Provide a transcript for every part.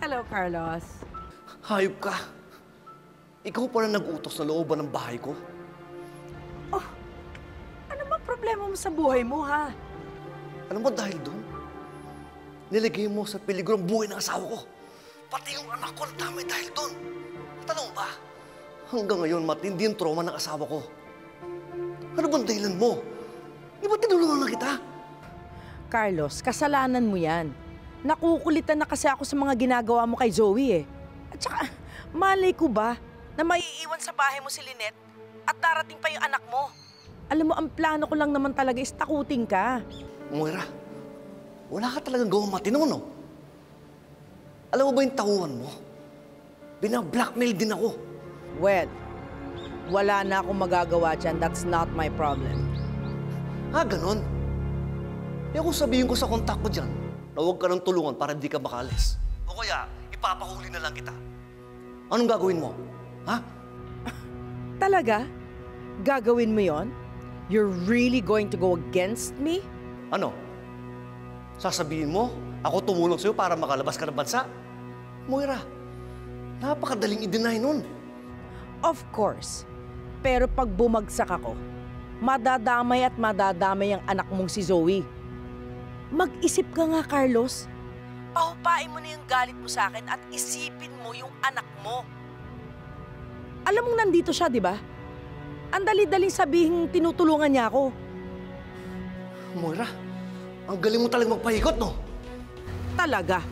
Hello, Carlos. Hayop ka. Ikaw pa na nag-utos sa looban ng bahay ko. Oh, ano ba problema mo sa buhay mo, ha? Alam mo dahil doon, nilagay mo sa peligro ang buhay ng asawa ko. Pati yung anak ko natamay dahil doon. At alam mo ba, hanggang ngayon matindi yung trauma ng asawa ko. Ano bang dahilan mo? Di ba tinulungan na kita? Carlos, kasalanan mo yan. Nakukulitan na kasi ako sa mga ginagawa mo kay Zoe, eh. At saka, malay ko ba na maiiwan sa bahay mo si Lynette at darating pa yung anak mo? Alam mo, ang plano ko lang naman talaga is takutin ka. Moira, wala ka talagang gawang matino, no? Alam mo ba yung tauhan mo? Binablackmail din ako. Well, wala na akong magagawa dyan. That's not my problem. Ganon? Eh kung sabihin ko sa kontak ko dyan, na huwag ka ng tulungan para hindi ka makalis. O kaya, ipapahuli na lang kita. Anong gagawin mo? Ha? Talaga? Gagawin mo yon? You're really going to go against me? Ano? Sasabihin mo, ako tumulong sa'yo para makalabas ka ng bansa? Moira, napakadaling i-deny nun. Of course. Pero pag bumagsak ako, madadamay at madadamay ang anak mong si Zoe. Mag-isip ka nga, Carlos. Pahupain mo na yung galit mo sa akin at isipin mo yung anak mo. Alam mong nandito siya, di ba? Ang dali-daling sabihin tinutulungan niya ako. Moira, ang galing mo talagang magpahikot, no? Talaga.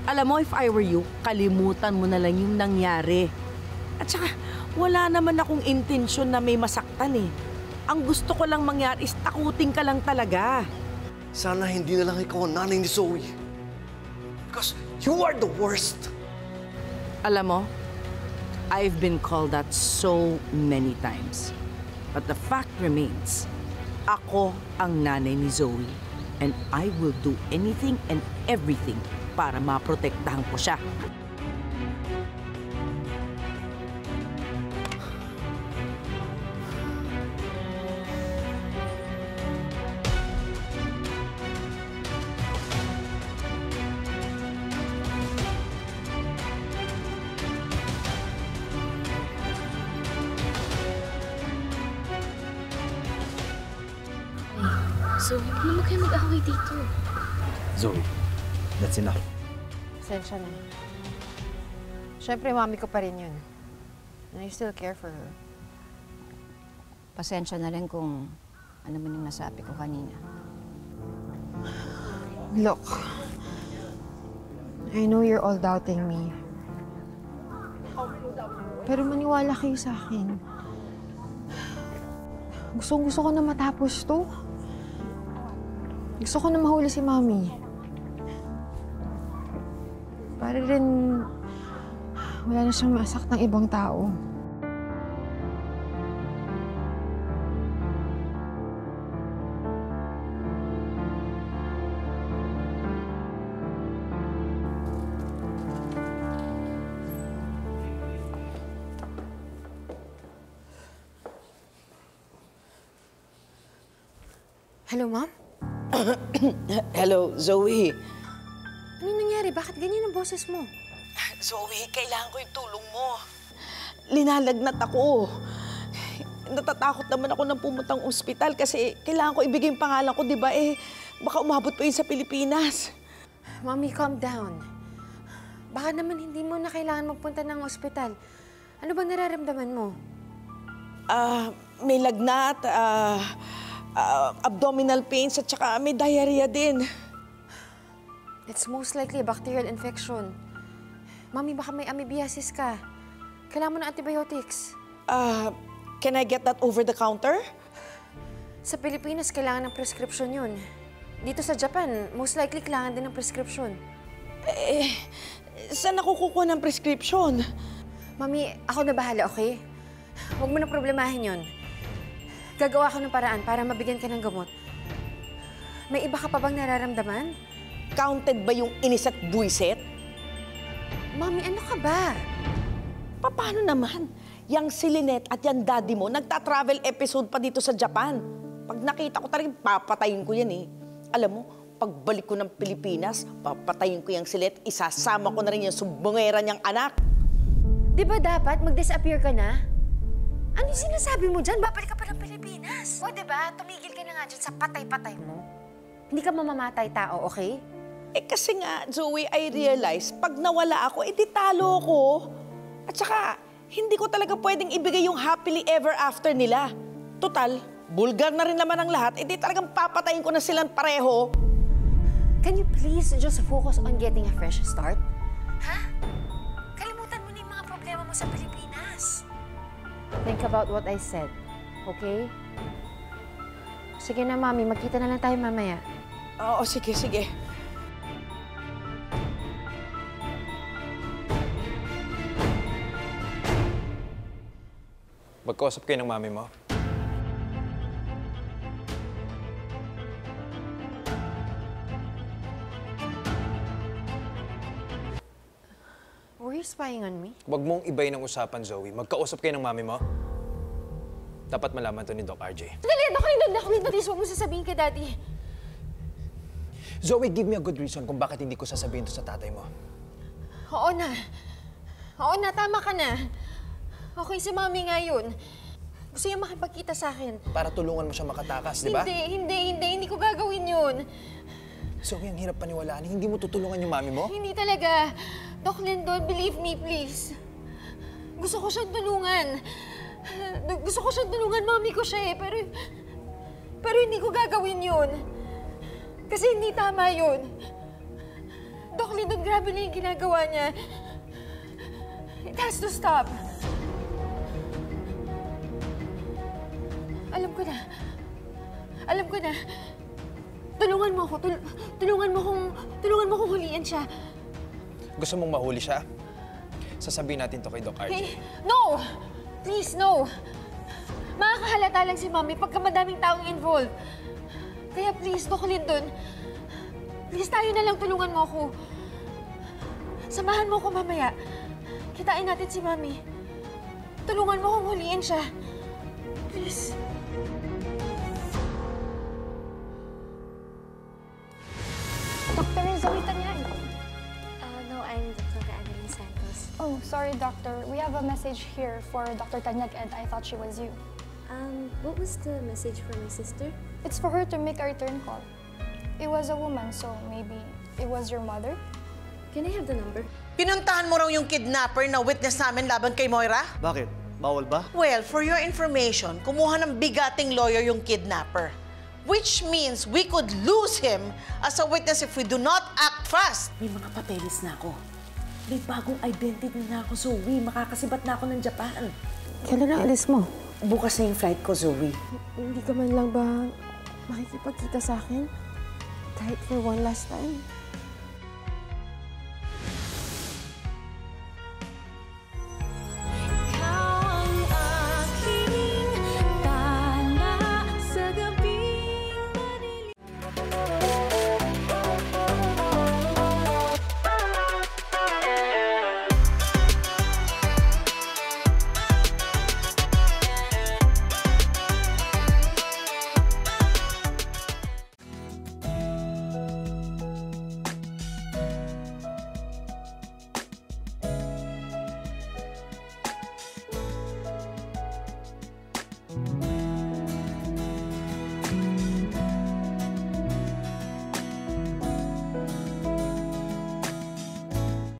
Alam mo, if I were you, kalimutan mo na lang yung nangyari. At saka, wala naman akong intensyon na may masaktan eh. Ang gusto ko lang mangyari is takutin ka lang talaga. Sana hindi na lang ikaw ang nanay ni Zoe. Because you are the worst. Alam mo, I've been called that so many times. But the fact remains, ako ang nanay ni Zoe. And I will do anything and everything para maprotektahan ko siya. Zoe, huwag naman kayo mag-away dito. Zoe, that's enough. Pasensya na. Siyempre, mami ko pa rin yun. And I still care for her. Pasensya na rin kung ano man yung nasabi ko kanina. Look, I know you're all doubting me. Pero maniwala kayo sa akin. Gustong-gusto ko na matapos to. Gusto ko na mahuli si Mami. Para rin wala na siyang masaktang ibang tao. Hello, Ma'am? Hello, Zoe. Anong nangyari? Bakit ganyan ang boses mo? Zoe, kailangan ko yung tulong mo. Linalagnat ako. Natatakot naman ako ng pumuntang ospital kasi kailangan ko ibigay yung pangalan ko, di ba? Baka umabot pa yun sa Pilipinas. Mami, calm down. Baka naman hindi mo na kailangan magpunta ng ospital. Ano bang nararamdaman mo? May lagnat, abdominal pains at saka may diarrhea din. It's most likely a bacterial infection. Mami, baka may amoebiasis ka. Kailangan mo ng antibiotics. Can I get that over the counter? Sa Pilipinas, kailangan ng prescription yun. Dito sa Japan, most likely kailangan din ng prescription. Saan ako kukuha ng prescription? Mami, ako na bahala, okay? Huwag mo na problemahin yun. Gagawa ko ng paraan para mabigyan ka ng gamot. May iba ka pa bang nararamdaman? Counted ba yung inis at buwiset? Mami, ano ka ba? Paano naman? Yang si Lynette at yang daddy mo, nagta-travel episode pa dito sa Japan. Pag nakita ko talagang papatayin ko yan eh. Alam mo, pagbalik ko ng Pilipinas, papatayin ko yung silet, isasama ko na rin yung sumbongera niyang anak. Di ba dapat mag-disappear ka na? Ano yung sinasabi mo dyan? Babalik ka pa ng Pilipinas. O di ba, tumigil ka na nga dyan sa patay-patay mo. Hindi ka mamamatay tao, okay? Eh kasi nga, Zoe, I realize, pag nawala ako, edi talo ko. At saka, hindi ko talaga pwedeng ibigay yung happily ever after nila. Total, bulgar na rin naman ang lahat, edi talagang papatayin ko na silang pareho. Can you please just focus on getting a fresh start? Ha? Kalimutan mo na yung mga problema mo sa Pilipinas. Think about what I said, okay? Sige na, Mami. Magkita na lang tayo mamaya. Oo, sige, sige. Magkausap kayo ng mami mo. Were you spying on me? Huwag mong ibayin ang usapan, Zoe. Magkausap kayo ng mami mo. Dapat malaman to ni Doc RJ. Dali, Doc Lindon, please, huwag mo sasabihin kay Daddy. Zoe, give me a good reason kung bakit hindi ko sasabihin to sa tatay mo. Oo na. Oo na, tama ka na. Okay, si Mami nga yun. Gusto niya makipagkita sa akin. Para tulungan mo siya makatakas, di ba? Hindi ko gagawin yun. Zoe, ang hirap paniwalaan. Hindi mo tutulungan yung mami mo? Hindi talaga. Doc Lindon, believe me, please. Gusto ko siyang tulungan. Gusto ko siyang tulungan, Mami ko siya eh. Pero hindi ko gagawin yun. Kasi hindi tama yun. Doc Lindon, grabe na yung ginagawa niya. It has to stop. Alam ko na. Tulungan mo ako. Tulungan mo kong huliin siya. Gusto mong mahuli siya? Sasabihin natin to kay Doc RJ. Hey, no! Please, no! Makakahalata lang si Mami pagka madaming taong involved. Kaya please, Doc Lindon, please tayo na lang, tulungan mo ako. Samahan mo ako mamaya. Kitain natin si Mami. Tulungan mo akong huliin siya. Please. Dr. Zoe Tanyag. No, I'm Dr. Adeline Santos. Oh, sorry, doctor. We have a message here for Dr. Tanyag and I thought she was you. What was the message for my sister? It's for her to make a return call. It was a woman, so maybe it was your mother? Can I have the number? Pinuntahan mo raw yung kidnapper na witness namin laban kay Moira? Bakit? Bawal ba? Well, for your information, kumuha ng bigating lawyer yung kidnapper. Which means we could lose him as a witness if we do not act fast. May mga papeles na ako. May bagong identity na ako, Zoe. Makakasibat na ako ng Japan. Kailan ang alis mo? Bukas na yung flight ko, Zoe. Hindi ka man lang ba makikipagkita sa akin? Kahit for one last time?